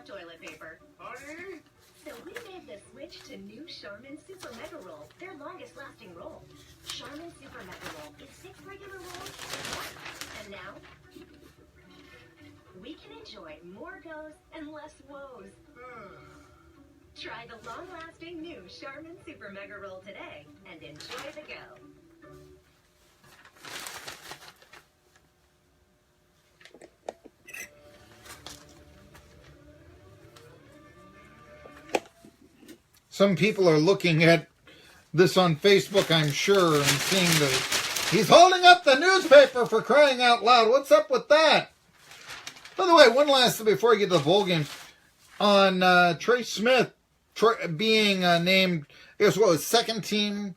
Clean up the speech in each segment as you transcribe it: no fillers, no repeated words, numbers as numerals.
without toilet paper. Honey? So we made the switch to new Charmin Super Mega Roll, their longest lasting roll. Charmin Super Mega Roll is 6 regular rolls in one. And now, we can enjoy more goes and less woes. Try the long-lasting new Charmin Super Mega Roll today and enjoy the go. Some people are looking at this on Facebook, I'm sure, and seeing that he's holding up the newspaper for crying out loud. What's up with that? By the way, one last thing before I get to the bowl games. On Trey Smith being named, I guess what was second team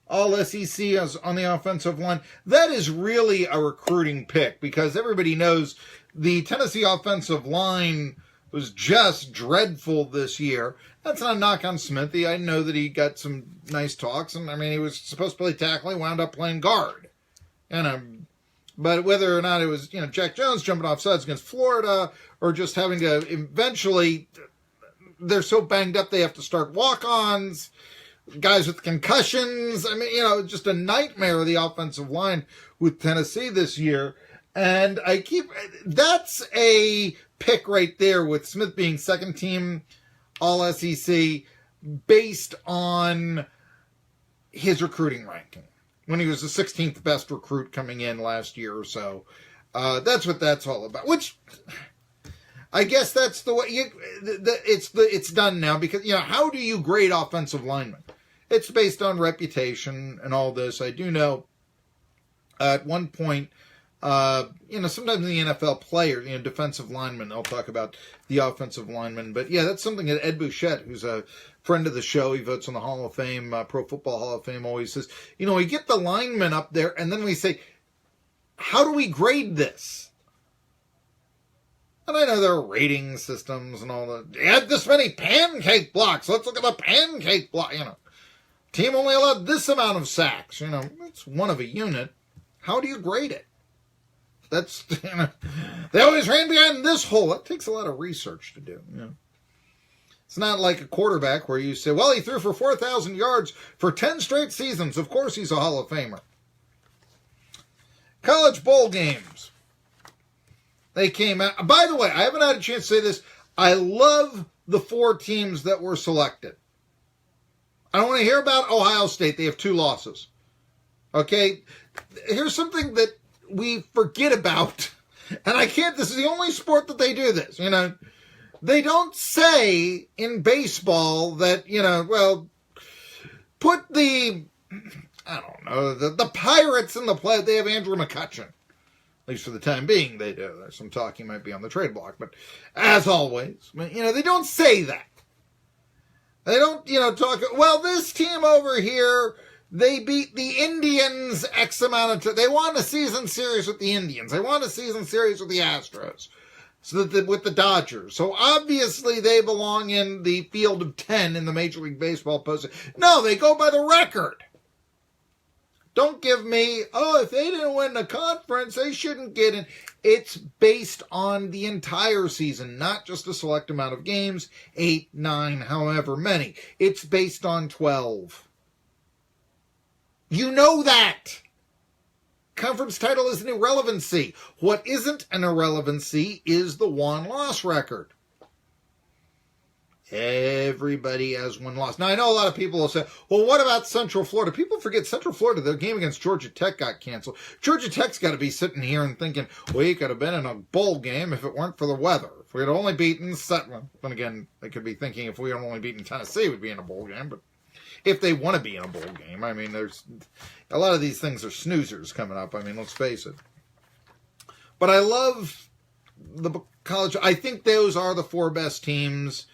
All-SEC as on the offensive line. That is really a recruiting pick because everybody knows the Tennessee offensive line was just dreadful this year. That's not a knock on Smithy. I know that he got some nice talks, and I mean, he was supposed to play tackle. He wound up playing guard. But whether or not it was, Jack Jones jumping off sides against Florida or just having to eventually, they're so banged up they have to start walk-ons, guys with concussions. I mean, just a nightmare of the offensive line with Tennessee this year. And that's a pick right there with Smith being second team All-SEC based on his recruiting ranking when he was the 16th best recruit coming in last year or so. That's what that's all about, which I guess that's the way it's done now because, how do you grade offensive linemen? It's based on reputation and all this. I do know at one point, sometimes in the NFL players, defensive linemen, they'll talk about the offensive linemen. But yeah, that's something that Ed Bouchette, who's a friend of the show, he votes on the Hall of Fame, Pro Football Hall of Fame, always says, we get the linemen up there and then we say, how do we grade this? And I know there are rating systems and all that. They had this many pancake blocks. Let's look at the pancake block, Team only allowed this amount of sacks. It's one of a unit. How do you grade it? That's, they always ran behind this hole. That takes a lot of research to do. It's not like a quarterback where you say, well, he threw for 4,000 yards for 10 straight seasons. Of course he's a Hall of Famer. College bowl games. They came out. By the way, I haven't had a chance to say this. I love the 4 teams that were selected. I don't want to hear about Ohio State. They have 2 losses. Okay? Here's something that we forget about. And this is the only sport that they do this, They don't say in baseball that, put the Pirates in the play. They have Andrew McCutcheon. At least for the time being, they do. There's some talk he might be on the trade block. But as always, they don't say that. They don't, talk, well, this team over here, they beat the Indians X amount of time. They won a season series with the Indians. They won a season series with the Astros. So with the Dodgers. So obviously they belong in the field of 10 in the Major League Baseball postseason. No, they go by the record. Don't give me, if they didn't win the conference, they shouldn't get in. It's based on the entire season, not just a select amount of games, 8, 9, however many. It's based on 12. You know that. Conference title is an irrelevancy. What isn't an irrelevancy is the won-loss record. Everybody has one loss. Now, I know a lot of people will say, well, what about Central Florida? People forget Central Florida, their game against Georgia Tech got canceled. Georgia Tech's got to be sitting here and thinking, we could have been in a bowl game if it weren't for the weather. If we had only beaten Sutton, then again, they could be thinking if we had only beaten Tennessee, we'd be in a bowl game. But if they want to be in a bowl game, I mean, there's a lot of these things are snoozers coming up. I mean, let's face it. But I love the college. I think those are the 4 best teams.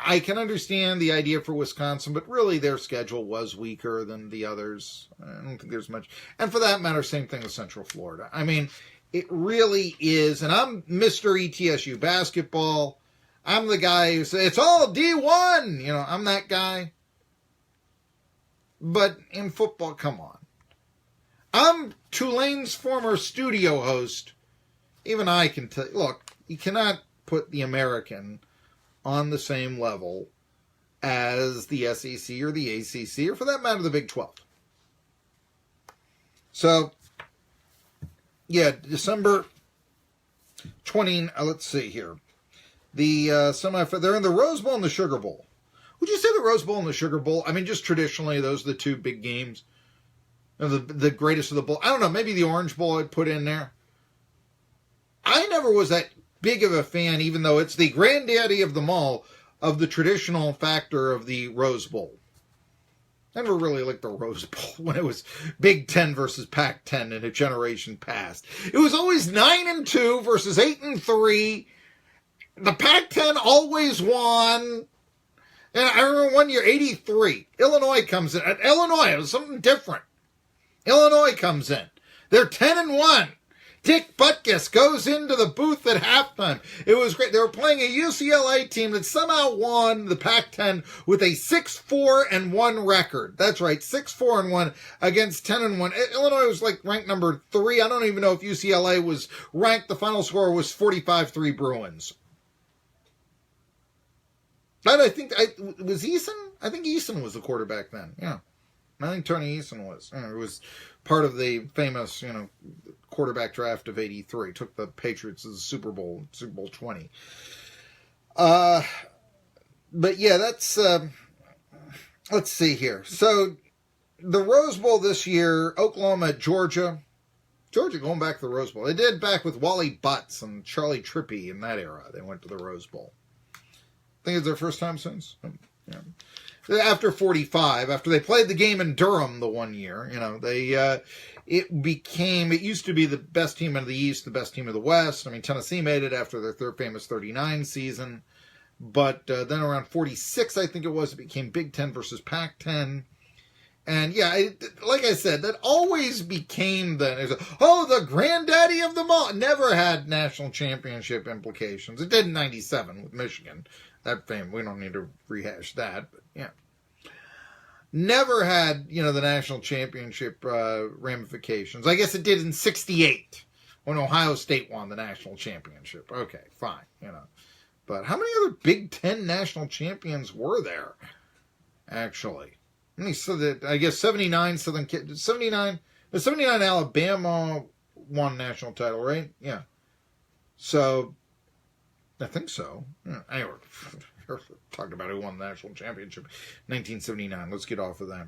I can understand the idea for Wisconsin, but really their schedule was weaker than the others. I don't think there's much. And for that matter, same thing with Central Florida. I mean, it really is. And I'm Mr. ETSU basketball. I'm the guy who says, it's all D1. I'm that guy. But in football, come on. I'm Tulane's former studio host. Even I can tell you, look, you cannot put the American on the same level as the SEC or the ACC, or for that matter, the Big 12. So, yeah, December 20, let's see here. The semifinal, they're in the Rose Bowl and the Sugar Bowl. Would you say the Rose Bowl and the Sugar Bowl? I mean, just traditionally, those are the two big games. The greatest of the bowl. I don't know, maybe the Orange Bowl I'd put in there. I never was that big of a fan, even though it's the granddaddy of them all, of the traditional factor of the Rose Bowl. I never really liked the Rose Bowl when it was Big Ten versus Pac-10 in a generation past. It was always 9-2 versus 8-3. The Pac-10 always won. And I remember one year, 83, Illinois comes in. At Illinois, it was something different. Illinois comes in. They're 10-1. Dick Butkus goes into the booth at halftime. It was great. They were playing a UCLA team that somehow won the Pac-10 with a 6-4-1 record. That's right, 6-4-1 against 10-1. Illinois was like ranked number 3. I don't even know if UCLA was ranked. The final score was 45-3 Bruins. But was Eason? I think Eason was the quarterback then. Yeah. I think Tony Eason was. It was part of the famous, quarterback draft of 83. Took the Patriots to the Super Bowl 20. But yeah, that's, let's see here. So, the Rose Bowl this year, Oklahoma at Georgia. Georgia going back to the Rose Bowl. They did back with Wally Butts and Charlie Trippey in that era. They went to the Rose Bowl. I think it's their first time since. Yeah. After 45, after they played the game in Durham the one year, it used to be the best team in the East, the best team of the West. I mean, Tennessee made it after their famous 39 season. But then around 46, I think it was, it became Big Ten versus Pac-10. And yeah, like I said, that always became the granddaddy of them all. It never had national championship implications. It did in 97 with Michigan. That fame, we don't need to rehash that, but yeah. Never had, the national championship ramifications. I guess it did in 68 when Ohio State won the national championship. Okay, fine, But how many other Big Ten national champions were there, actually? I guess 79 79 Alabama won national title, right? Yeah. So, I think so. Yeah. Anyway, talking about who won the national championship 1979. Let's get off of that.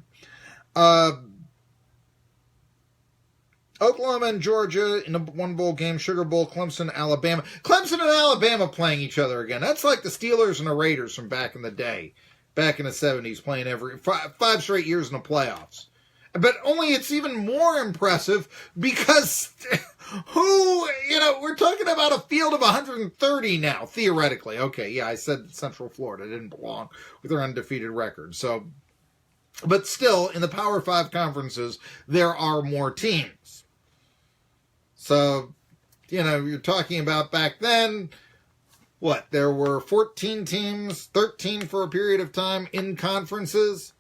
Oklahoma and Georgia in a one bowl game. Sugar Bowl, Clemson, Alabama. Clemson and Alabama playing each other again. That's like the Steelers and the Raiders from back in the day. Back in the 70s, playing every 5 straight years in the playoffs. But only it's even more impressive because we're talking about a field of 130 now, theoretically. Okay, yeah, I said Central Florida didn't belong with their undefeated record. So, but still, in the Power 5 conferences, there are more teams. So, you're talking about back then, there were 14 teams, 13 for a period of time in conferences.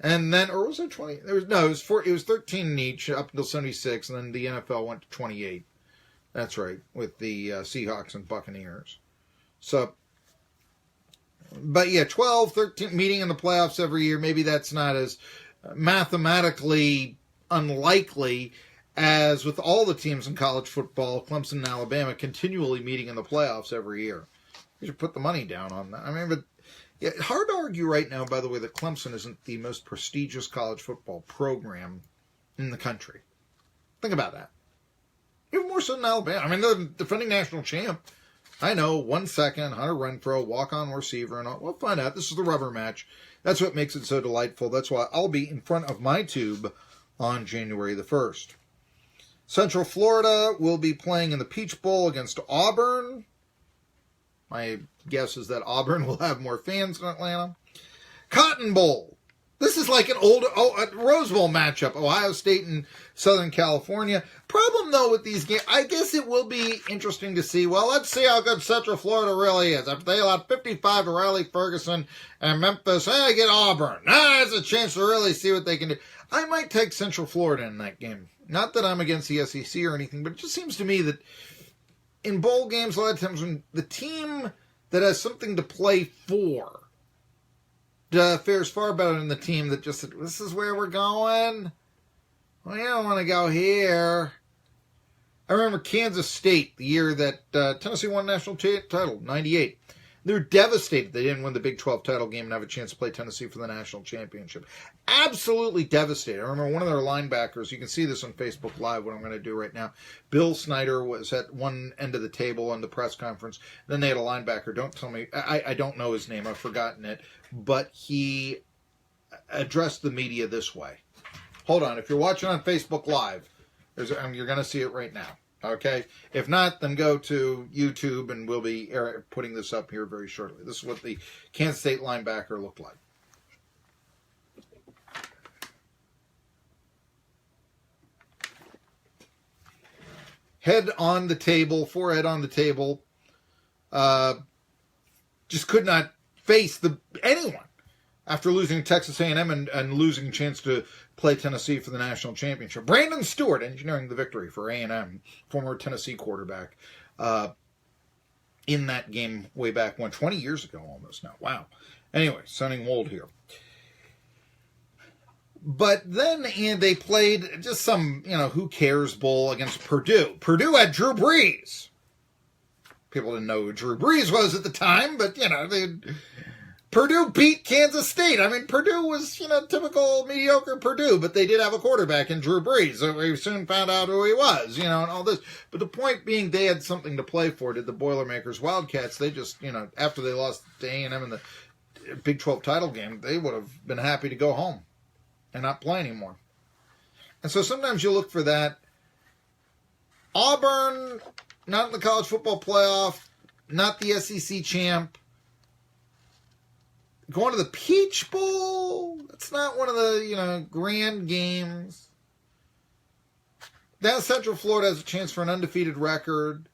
And then, or was it 20? It was 13 in each up until 76, and then the NFL went to 28. That's right, with the Seahawks and Buccaneers. So, but yeah, 12, 13 meeting in the playoffs every year. Maybe that's not as mathematically unlikely as with all the teams in college football, Clemson and Alabama continually meeting in the playoffs every year. You should put the money down on that. I mean, but yeah, hard to argue right now, by the way, that Clemson isn't the most prestigious college football program in the country. Think about that. Even more so than Alabama. I mean, they're the defending national champ. I know, 1 second, Hunter Renfrow, walk-on receiver, and all. We'll find out. This is the rubber match. That's what makes it so delightful. That's why I'll be in front of my tube on January the 1st. Central Florida will be playing in the Peach Bowl against Auburn. My guess is that Auburn will have more fans in Atlanta. Cotton Bowl. This is like an old Rose Bowl matchup. Ohio State and Southern California. Problem, though, with these games, I guess it will be interesting to see. Well, let's see how good Central Florida really is. After they allowed 55 to Riley Ferguson and Memphis, get Auburn. There's a chance to really see what they can do. I might take Central Florida in that game. Not that I'm against the SEC or anything, but it just seems to me that in bowl games, a lot of times when the team that has something to play for fares far better than the team that just said, this is where we're going. Well, you don't want to go here. I remember Kansas State, the year that Tennessee won national title, 98. They were devastated they didn't win the Big 12 title game and have a chance to play Tennessee for the national championship. Absolutely devastated. I remember one of their linebackers, you can see this on Facebook Live, what I'm going to do right now. Bill Snyder was at one end of the table on the press conference. Then they had a linebacker. Don't tell me, I don't know his name, I've forgotten it. But he addressed the media this way. Hold on, if you're watching on Facebook Live, you're going to see it right now. Okay? If not, then go to YouTube and we'll be putting this up here very shortly. This is what the Kansas State linebacker looked like. Head on the table, forehead on the table. Just could not face anyone after losing Texas A&M and losing a chance to play Tennessee for the national championship. Brandon Stewart engineering the victory for A&M, former Tennessee quarterback, in that game way back when, 20 years ago almost now. Wow. Anyway, sounding old here. But then they played just some, who cares bowl against Purdue. Purdue had Drew Brees. People didn't know who Drew Brees was at the time, but, Purdue beat Kansas State. I mean, Purdue was, typical mediocre Purdue, but they did have a quarterback in Drew Brees. So we soon found out who he was, and all this. But the point being, they had something to play for. Did the Boilermakers Wildcats? They just, after they lost to A&M in the Big 12 title game, they would have been happy to go home and not play anymore. And so sometimes you look for that. Auburn, not in the college football playoff, not the SEC champ. Going to the Peach Bowl, that's not one of the, grand games. Now Central Florida has a chance for an undefeated record.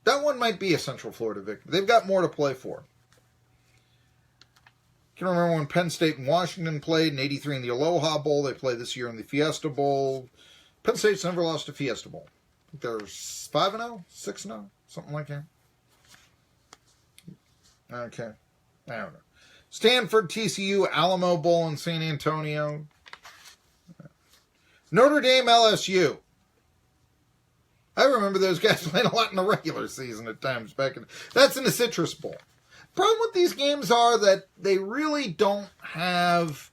That one might be a Central Florida victory. They've got more to play for. I can remember when Penn State and Washington played in 83 in the Aloha Bowl. They play this year in the Fiesta Bowl. Penn State's never lost a Fiesta Bowl. I think they're 5-0, 6-0, something like that. Okay. I don't know. Stanford, TCU, Alamo Bowl in San Antonio. Notre Dame, LSU. I remember those guys playing a lot in the regular season at times back in. That's in the Citrus Bowl. Problem with these games are that they really don't have,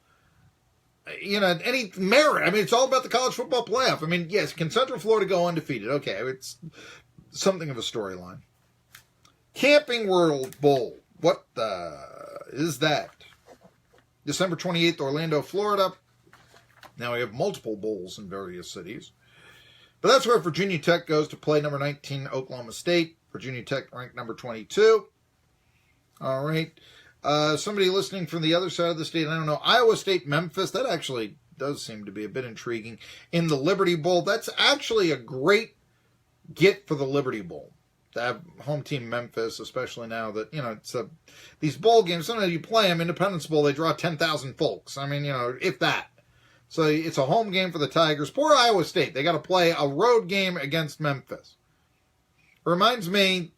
any merit. I mean, it's all about the college football playoff. I mean, yes, can Central Florida go undefeated? Okay, it's something of a storyline. Camping World Bowl. What is that? December 28th, Orlando, Florida. Now we have multiple bowls in various cities. But that's where Virginia Tech goes to play number 19, Oklahoma State. Virginia Tech ranked number 22. All right. Somebody listening from the other side of the state, I don't know, Iowa State, Memphis. That actually does seem to be a bit intriguing. In the Liberty Bowl, that's actually a great get for the Liberty Bowl. To have home team Memphis, especially now that, it's these bowl games, sometimes you play them, Independence Bowl, they draw 10,000 folks. I mean, if that. So it's a home game for the Tigers. Poor Iowa State. They got to play a road game against Memphis. Reminds me,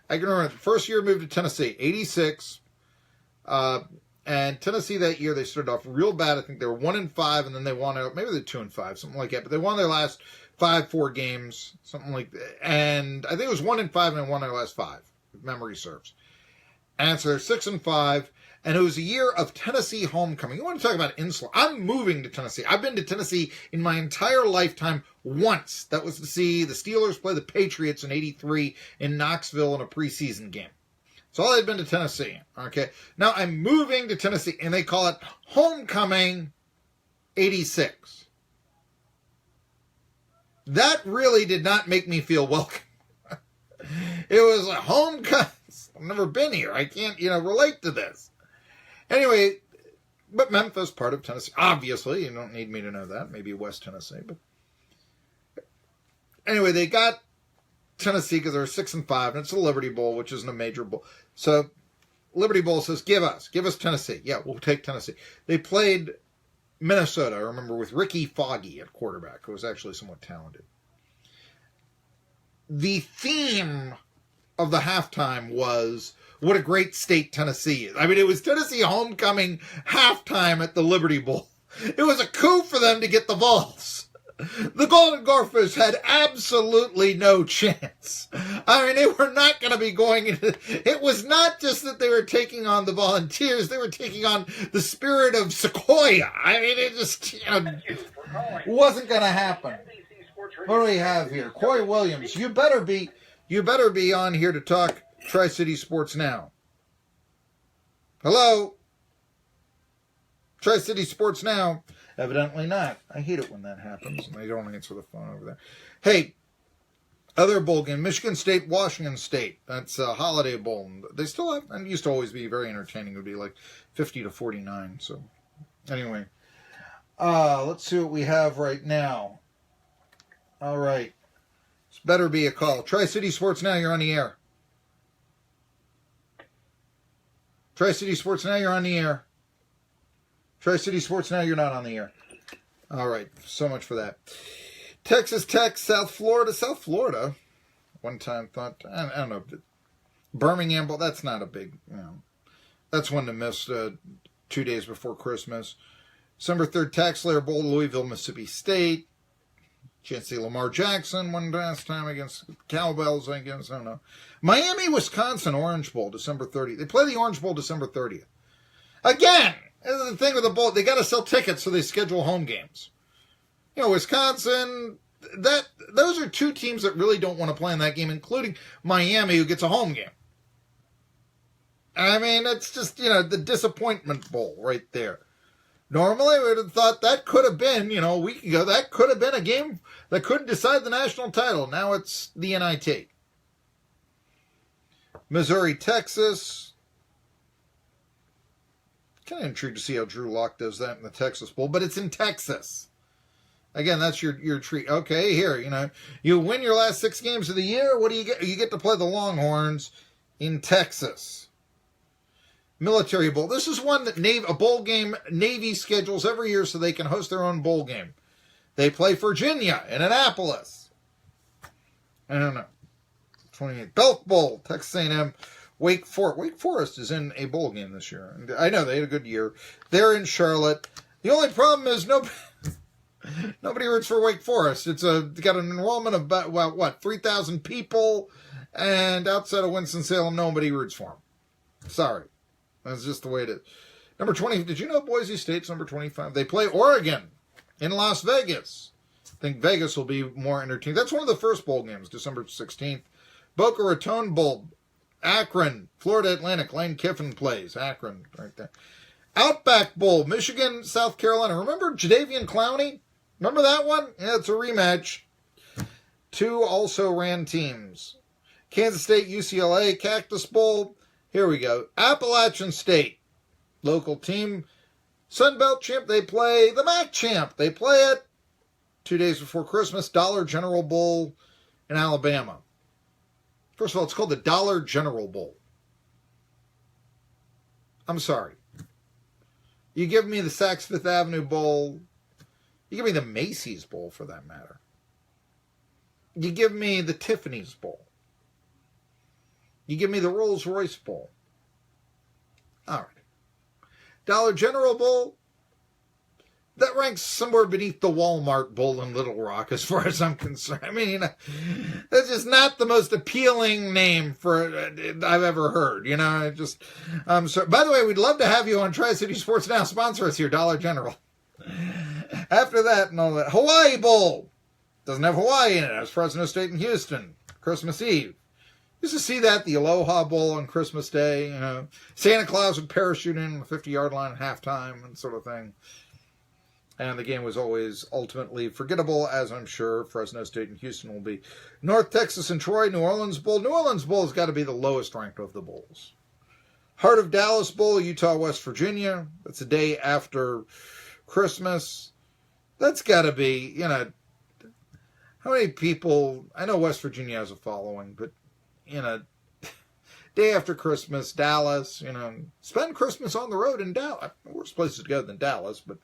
I can remember the first year I moved to Tennessee, 86. And Tennessee that year, they started off real bad. I think they were 1-5, and then they won out. Maybe they're 2-5, something like that. But they won their last 4 games, something like that. And I think it was 1-5, and they won their last 5, if memory serves. And so they're 6-5. And it was a year of Tennessee homecoming. You want to talk about insular? I'm moving to Tennessee. I've been to Tennessee in my entire lifetime once. That was to see the Steelers play the Patriots in 83 in Knoxville in a preseason game. So all I've been to Tennessee. Okay. Now I'm moving to Tennessee, and they call it Homecoming 86. That really did not make me feel welcome. It was a homecoming. I've never been here. I can't, relate to this. Anyway, but Memphis, part of Tennessee. Obviously, you don't need me to know that. Maybe West Tennessee. But anyway, they got Tennessee because they're 6-5, and it's the Liberty Bowl, which isn't a major bowl. So Liberty Bowl says, give us Tennessee. Yeah, we'll take Tennessee. They played Minnesota, I remember, with Ricky Foggy at quarterback, who was actually somewhat talented. the theme of the halftime was, what a great state Tennessee is. I mean, it was Tennessee homecoming halftime at the Liberty Bowl. It was a coup for them to get the Vols. The Golden Gophers had absolutely no chance. I mean, they were not going to be going into... It was not just that they were taking on the Volunteers. They were taking on the spirit of Sequoia. I mean, it just wasn't going to happen. What do we have here? Coy Williams, you better be on here to talk Tri-City Sports Now. Hello? Tri-City Sports Now. Evidently not. I hate it when that happens and they don't answer the phone over there. Hey, other bowl game, Michigan State, Washington State. That's a Holiday Bowl. They still have, and used to always be very entertaining. It would be like 50-49. So, anyway, let's see what we have right now. All right, this better be a call. Tri-City Sports Now, you're on the air. Tri-City Sports Now, you're on the air. Tri-City Sports Now, you're not on the air. All right, so much for that. Texas Tech, South Florida. One time thought, I don't know, Birmingham, but that's not a big, that's one to miss 2 days before Christmas. December 3rd, Tax Slayer Bowl, Louisville, Mississippi State. Chance to see Lamar Jackson one last time against Cowbells, I guess, I don't know. Miami, Wisconsin, Orange Bowl, December 30th. They play the Orange Bowl December 30th. Again! The thing with the bowl, they got to sell tickets, so they schedule home games. Wisconsin, those are two teams that really don't want to play in that game, including Miami, who gets a home game. I mean, it's just, the disappointment bowl right there. Normally, we would have thought that could have been, a week ago, that could have been a game that could decide the national title. Now it's the NIT. Missouri, Texas. Kind of intrigued to see how Drew Lock does that in the Texas Bowl, but it's in Texas. Again, that's your treat. Okay, here, you win your last 6 games of the year. What do you get? You get to play the Longhorns in Texas. Military Bowl. This is one that a bowl game Navy schedules every year so they can host their own bowl game. They play Virginia in Annapolis. I don't know. 28. Belk Bowl, Texas A&M. Wake Forest is in a bowl game this year. I know they had a good year. They're in Charlotte. The only problem is nobody roots for Wake Forest. It's got an enrollment of about 3,000 people, and outside of Winston-Salem, nobody roots for them. Sorry, that's just the way it is. Number 20. Did you know Boise State's number 25? They play Oregon in Las Vegas. I think Vegas will be more entertaining. That's one of the first bowl games, December 16th. Boca Raton Bowl. Akron, Florida Atlantic, Lane Kiffin plays. Akron, right there. Outback Bowl, Michigan, South Carolina. Remember Jadeveon Clowney? Remember that one? Yeah, it's a rematch. 2 also ran teams. Kansas State, UCLA, Cactus Bowl. Here we go. Appalachian State, local team. Sun Belt champ, they play the MAC champ. They play it 2 days before Christmas. Dollar General Bowl in Alabama. First of all, it's called the Dollar General Bowl. I'm sorry. You give me the Saks Fifth Avenue Bowl. You give me the Macy's Bowl, for that matter. You give me the Tiffany's Bowl. You give me the Rolls-Royce Bowl. All right. Dollar General Bowl. That ranks somewhere beneath the Walmart Bowl in Little Rock, as far as I'm concerned. I mean, that's just not the most appealing name for I've ever heard. So. By the way, we'd love to have you on Tri-City Sports Now. Sponsor us here, Dollar General. After that and all that, Hawaii Bowl doesn't have Hawaii in it. It has Fresno State and Houston. Christmas Eve. Used to see that, the Aloha Bowl on Christmas Day. Santa Claus would parachute in the 50-yard line at halftime and sort of thing. And the game was always ultimately forgettable, as I'm sure Fresno State and Houston will be. North Texas and Troy, New Orleans Bowl. New Orleans Bowl has got to be the lowest ranked of the bowls. Heart of Dallas Bowl, Utah, West Virginia. That's the day after Christmas. That's got to be, how many people, I know West Virginia has a following, but, day after Christmas, Dallas, spend Christmas on the road in Dallas. Worst place to go than Dallas, but.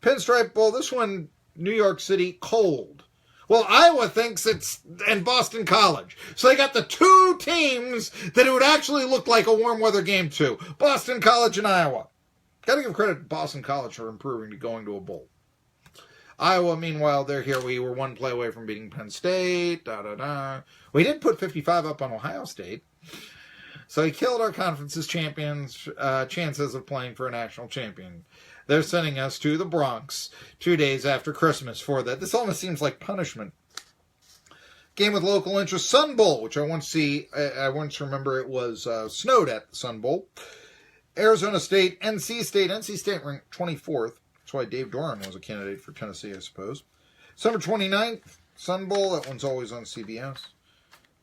Pinstripe Bowl, this one, New York City, cold. Well, Iowa thinks it's in Boston College. So they got the two teams that it would actually look like a warm weather game to. Boston College and Iowa. Got to give credit to Boston College for improving to going to a bowl. Iowa, meanwhile, they're here. We were one play away from beating Penn State. We did put 55 up on Ohio State. So he killed our conference's champions' chances of playing for a national champion. They're sending us to the Bronx 2 days after Christmas for that. This almost seems like punishment. Game with local interest, Sun Bowl, which I once remember it was snowed at the Sun Bowl. Arizona State, NC State. NC State ranked 24th. That's why Dave Doran was a candidate for Tennessee, I suppose. December 29th, Sun Bowl. That one's always on CBS.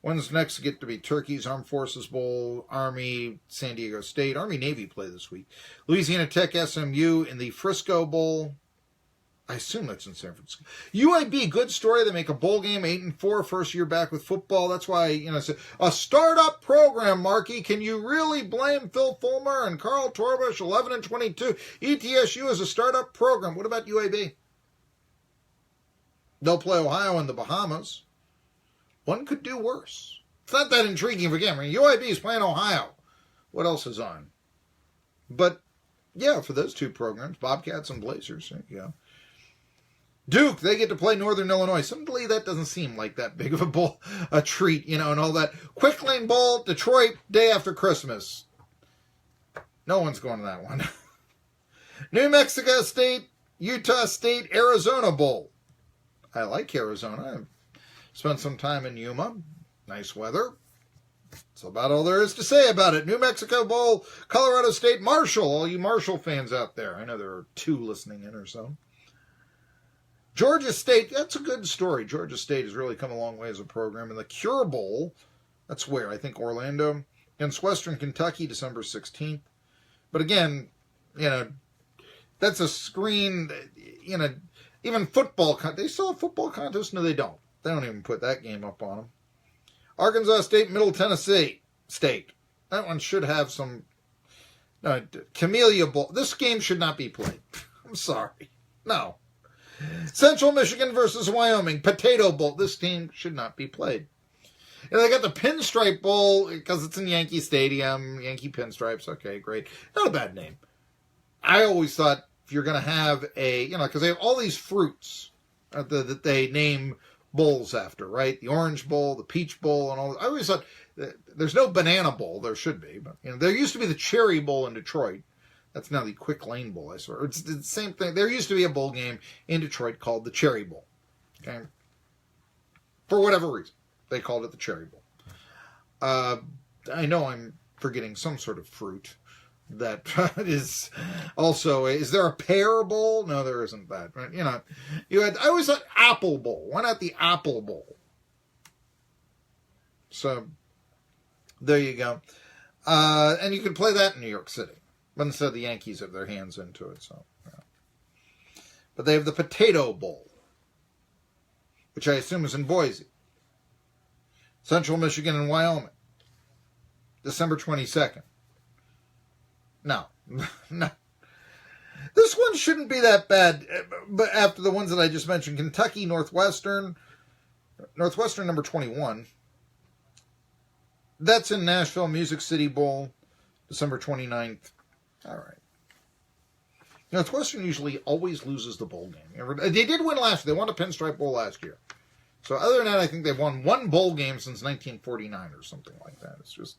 When's next get to be Turkey's Armed Forces Bowl, Army, San Diego State. Army-Navy play this week. Louisiana Tech, SMU in the Frisco Bowl. I assume that's in San Francisco. UAB, good story. They make a bowl game, 8-4, first year back with football. That's why, a startup program, Marky. Can you really blame Phil Fulmer and Carl Torbush, 11-22? ETSU is a startup program. What about UAB? They'll play Ohio in the Bahamas. One could do worse. It's not that intriguing of a game. I mean, UAB is playing Ohio. What else is on? But, yeah, for those two programs, Bobcats and Blazers, there you go. Duke, they get to play Northern Illinois. Suddenly that doesn't seem like that big of a treat, and all that. Quick Lane Bowl, Detroit, day after Christmas. No one's going to that one. New Mexico State, Utah State, Arizona Bowl. I like Arizona. I've spent some time in Yuma. Nice weather. That's about all there is to say about it. New Mexico Bowl, Colorado State, Marshall. All you Marshall fans out there. I know there are 2 listening in or so. Georgia State, that's a good story. Georgia State has really come a long way as a program. And the Cure Bowl, that's where? I think Orlando. Against Western Kentucky, December 16th. But again, that's a screen, even football, they still have football contests? No, they don't. They don't even put that game up on them. Arkansas State, Middle Tennessee State. That one should have some, Camellia Bowl. This game should not be played. I'm sorry. No. Central Michigan versus Wyoming, Potato Bowl. This team should not be played. And they got the Pinstripe Bowl because it's in Yankee Stadium. Yankee Pinstripes. Okay, great. Not a bad name. I always thought if you're going to have because they have all these fruits that they name bowls after, right? The Orange Bowl, the Peach Bowl, and all that. I always thought there's no Banana Bowl. There should be. But there used to be the Cherry Bowl in Detroit. That's now the Quick Lane Bowl, I swear. It's the same thing. There used to be a bowl game in Detroit called the Cherry Bowl. Okay? For whatever reason, they called it the Cherry Bowl. I know I'm forgetting some sort of fruit that is also... Is there a Pear Bowl? No, there isn't that. Right? I always thought Apple Bowl. Why not the Apple Bowl? So, there you go. And you can play that in New York City. But instead the Yankees have their hands into it. So, yeah. But they have the Potato Bowl, which I assume is in Boise. Central Michigan and Wyoming. December 22nd. No. No. This one shouldn't be that bad. But after the ones that I just mentioned, Kentucky, Northwestern number 21. That's in Nashville, Music City Bowl, December 29th. All right. Northwestern usually always loses the bowl game. They did win last year. They won a Pinstripe Bowl last year. So other than that, I think they've won one bowl game since 1949 or something like that. It's just,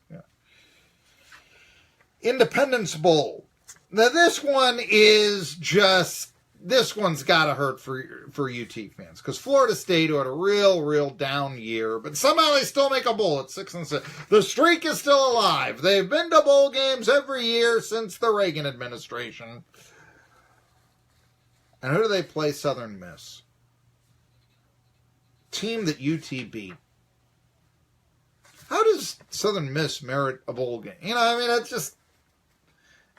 Independence Bowl. Now this one's got to hurt for UT fans because Florida State, who had a real down year, but somehow they still make a bowl at 6-6. The streak is still alive. They've been to bowl games every year since the Reagan administration. And who do they play? Southern Miss. Team that UT beat. How does Southern Miss merit a bowl game? It's just...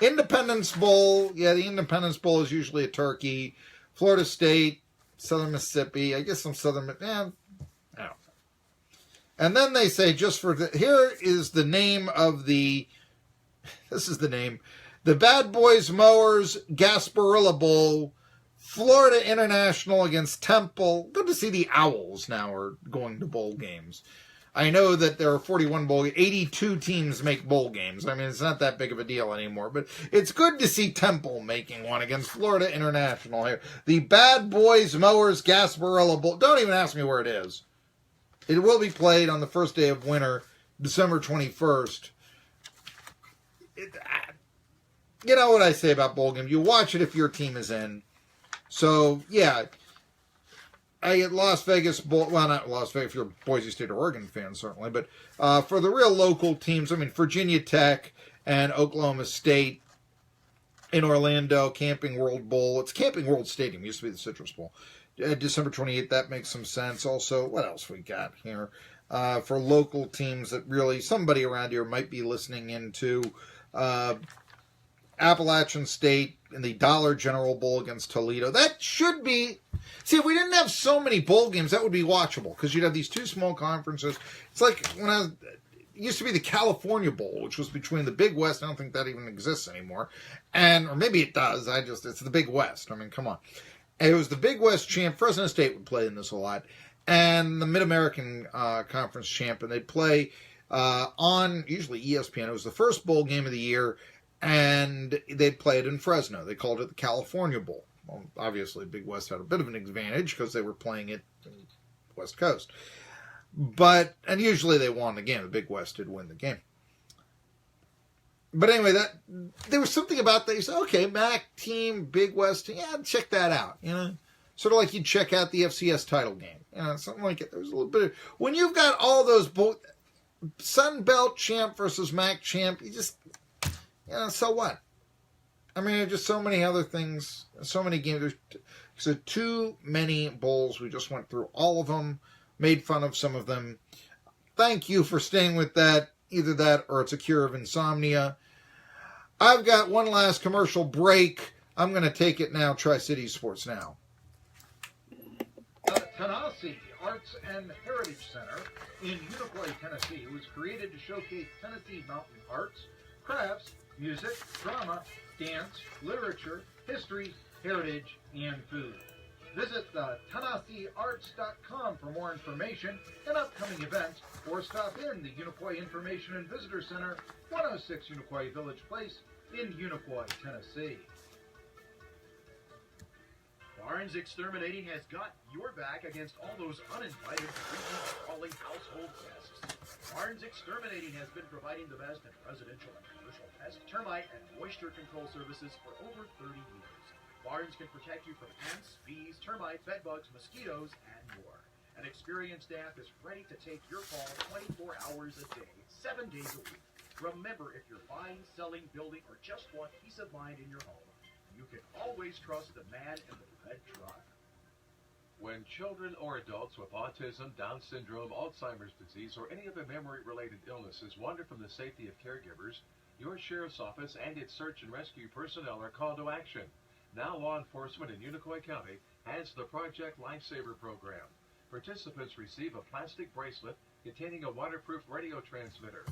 Independence Bowl, the Independence Bowl is usually a turkey. Florida State, Southern Mississippi, I guess some Southern, I don't know. And then they say here is the name of the Bad Boys Mowers Gasparilla Bowl, Florida International against Temple. Good to see the Owls now are going to bowl games. I know that there are 41 bowl games. 82 teams make bowl games. I mean, it's not that big of a deal anymore. But it's good to see Temple making one against Florida International here. The Bad Boys Mowers Gasparilla Bowl. Don't even ask me where it is. It will be played on the first day of winter, December 21st. You know what I say about bowl games. You watch it if your team is in. So, yeah. I get Las Vegas, well, not Las Vegas, if you're a Boise State or Oregon fan, certainly, but for the real local teams, I mean, Virginia Tech and Oklahoma State in Orlando, Camping World Bowl. It's Camping World Stadium. It used to be the Citrus Bowl. December 28th, that makes some sense. Also, what else we got here? For local teams that really somebody around here might be listening into, Appalachian State in the Dollar General Bowl against Toledo. That should be... See, if we didn't have so many bowl games, that would be watchable, because you'd have these two small conferences. It's like when it used to be the California Bowl, which was between the Big West. I don't think that even exists anymore. Or maybe it does. It's the Big West. I mean, come on. It was the Big West champ. Fresno State would play in this a lot. And the Mid-American Conference champ. And they'd play on, usually ESPN. It was the first bowl game of the year. And they'd play it in Fresno. They called it the California Bowl. Well, obviously, Big West had a bit of an advantage because they were playing it in the West Coast. And usually they won the game. The Big West did win the game. But anyway, there was something about that. You said, okay, MAC team, Big West team, yeah, check that out. You know, sort of like you'd check out the FCS title game. You know, something like it. There was a little bit of, when you've got all those Sun Belt champ versus MAC champ, you just, you know, so what? I mean, there's just so many other things, so many games. There's too many bowls. We just went through all of them, made fun of some of them. Thank you for staying with that. Either that or it's a cure of insomnia. I've got one last commercial break. I'm going to take it now. Tri-City Sports Now. The Tennessee Arts and Heritage Center in Unicoi, Tennessee was created to showcase Tennessee mountain arts, crafts, music, drama, dance, literature, history, heritage, and food. Visit the TennesseeArts.com for more information and upcoming events, or stop in the Unicoi Information and Visitor Center, 106 Unicoi Village Place in Unicoi, Tennessee. Barnes Exterminating has got your back against all those uninvited, creepy, crawling household pests. Barnes Exterminating has been providing the best in residential and commercial pest, termite, and moisture control services for over 30 years. Barnes can protect you from ants, bees, termites, bedbugs, mosquitoes, and more. An experienced staff is ready to take your call 24 hours a day, 7 days a week. Remember, if you're buying, selling, building, or just want peace of mind in your home, you can always trust the man in the red truck. When children or adults with autism, Down syndrome, Alzheimer's disease, or any other memory-related illnesses wander from the safety of caregivers, your sheriff's office and its search and rescue personnel are called to action. Now law enforcement in Unicoi County has the Project Lifesaver program. Participants receive a plastic bracelet containing a waterproof radio transmitter.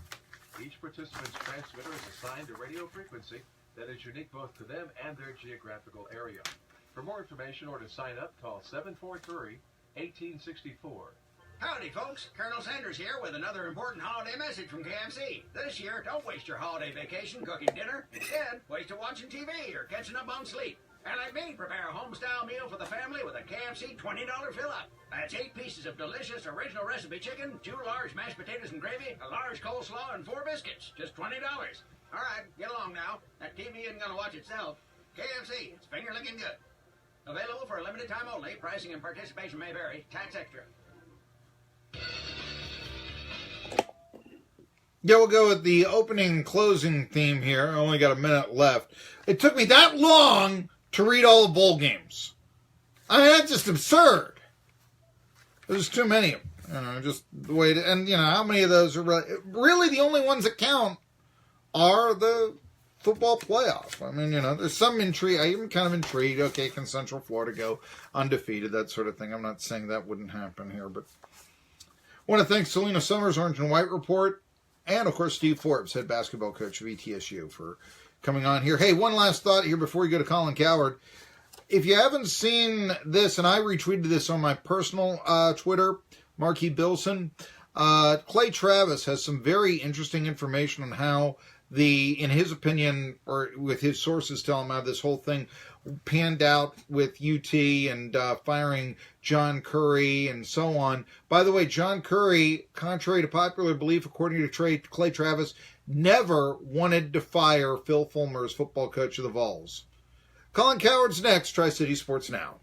Each participant's transmitter is assigned a radio frequency that is unique both to them and their geographical area. For more information or to sign up, call 743-1864. Howdy, folks. Colonel Sanders here with another important holiday message from KFC. This year, don't waste your holiday vacation cooking dinner. Instead, waste it watching TV or catching up on sleep. And let me prepare a home-style meal for the family with a KFC $20 fill-up. That's 8 pieces of delicious original recipe chicken, 2 large mashed potatoes and gravy, a large coleslaw, and 4 biscuits. Just $20. All right, get along now. That TV isn't going to watch itself. KFC, it's finger-licking good. Available for a limited time only. Pricing and participation may vary. Tax extra. Yeah, we'll go with the opening and closing theme here. I only got a minute left. It took me that long to read all the bowl games. I mean, that's just absurd. There's too many of them. You know, just the way to, and you know, how many of those are really the only ones that count are the football playoff. I mean, you know, there's some intrigue. I'm kind of intrigued. Okay, can Central Florida go undefeated? That sort of thing. I'm not saying that wouldn't happen here, but I want to thank Selena Summers, Orange and White Report, and of course Steve Forbes, head basketball coach of ETSU, for coming on here. Hey, one last thought here before we go to Colin Coward. if you haven't seen this, and I retweeted this on my personal Twitter, Marky Billson, Clay Travis has some very interesting information on how in his opinion, or with his sources telling him how this whole thing panned out with UT and firing John Curry and so on. By the way, John Curry, contrary to popular belief, according to Clay Travis, never wanted to fire Phil Fulmer as football coach of the Vols. Colin Coward's next, Tri-City Sports Now.